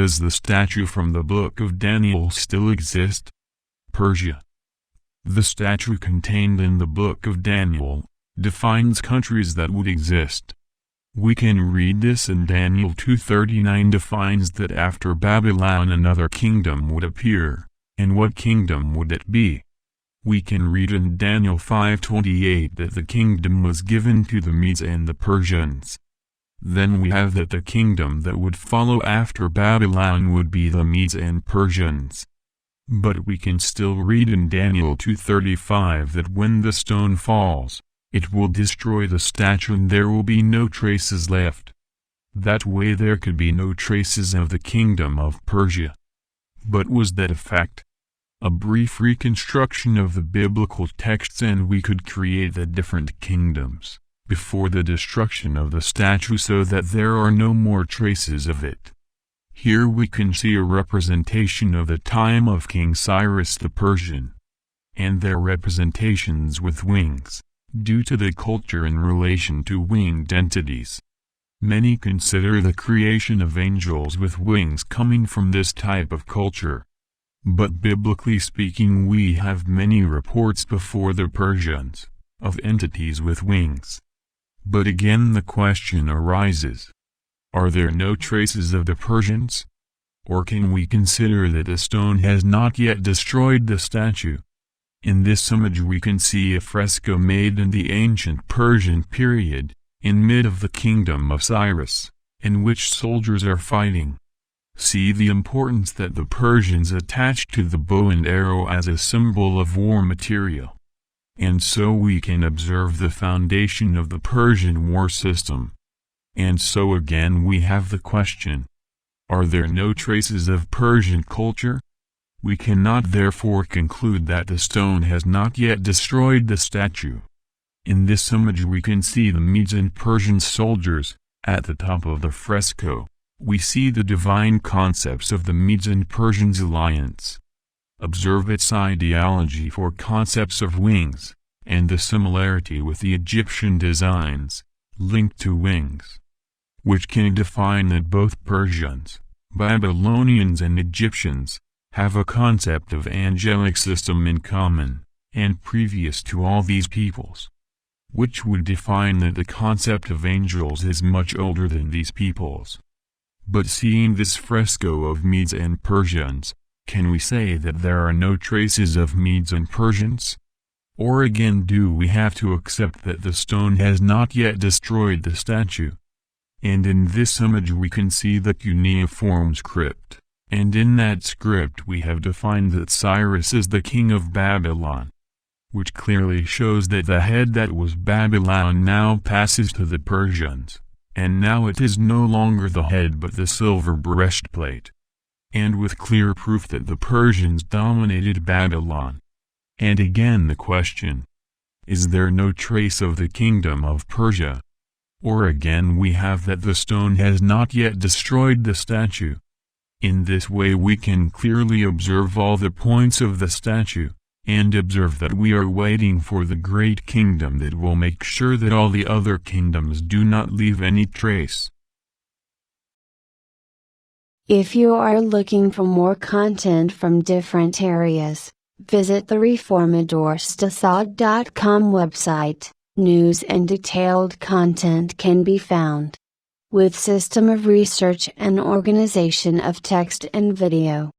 does the statue from the Book of Daniel still exist? Persia. The statue contained in the Book of Daniel defines countries that would exist. We can read this in Daniel 2:39 defines that after Babylon another kingdom would appear, and what kingdom would it be? We can read in Daniel 5:28 that the kingdom was given to the Medes and the Persians. Then we have that the kingdom that would follow after Babylon would be the Medes and Persians. But we can still read in Daniel 2:35 that when the stone falls, it will destroy the statue and there will be no traces left. That way there could be no traces of the kingdom of Persia. But was that a fact? A brief reconstruction of the biblical texts and we could create the different kingdoms before the destruction of the statue so that there are no more traces of it. Here we can see a representation of the time of King Cyrus the Persian, and their representations with wings, due to the culture in relation to winged entities. Many consider the creation of angels with wings coming from this type of culture. But biblically speaking we have many reports before the Persians, of entities with wings. But again the question arises, are there no traces of the Persians? Or can we consider that the stone has not yet destroyed the statue? In this image we can see a fresco made in the ancient Persian period, in mid of the kingdom of Cyrus, in which soldiers are fighting. See the importance that the Persians attached to the bow and arrow as a symbol of war material. And so we can observe the foundation of the Persian war system. And so again we have the question, are there no traces of Persian culture? We cannot therefore conclude that the stone has not yet destroyed the statue. In this image we can see the Medes and Persian soldiers. At the top of the fresco, we see the divine concepts of the Medes and Persians alliance. Observe its ideology for concepts of wings, and the similarity with the Egyptian designs, linked to wings, which can define that both Persians, Babylonians and Egyptians, have a concept of angelic system in common, and previous to all these peoples, which would define that the concept of angels is much older than these peoples. But seeing this fresco of Medes and Persians, can we say that there are no traces of Medes and Persians? Or again do we have to accept that the stone has not yet destroyed the statue? And in this image we can see the cuneiform script. And in that script we have defined that Cyrus is the king of Babylon, which clearly shows that the head that was Babylon now passes to the Persians, and now it is no longer the head but the silver breastplate. And with clear proof that the Persians dominated Babylon. And again the question, is there no trace of the kingdom of Persia? Or again we have that the stone has not yet destroyed the statue. In this way we can clearly observe all the points of the statue, and observe that we are waiting for the great kingdom that will make sure that all the other kingdoms do not leave any trace. If you are looking for more content from different areas, visit the reformadorstad.com website. News and detailed content can be found with system of research and organization of text and video.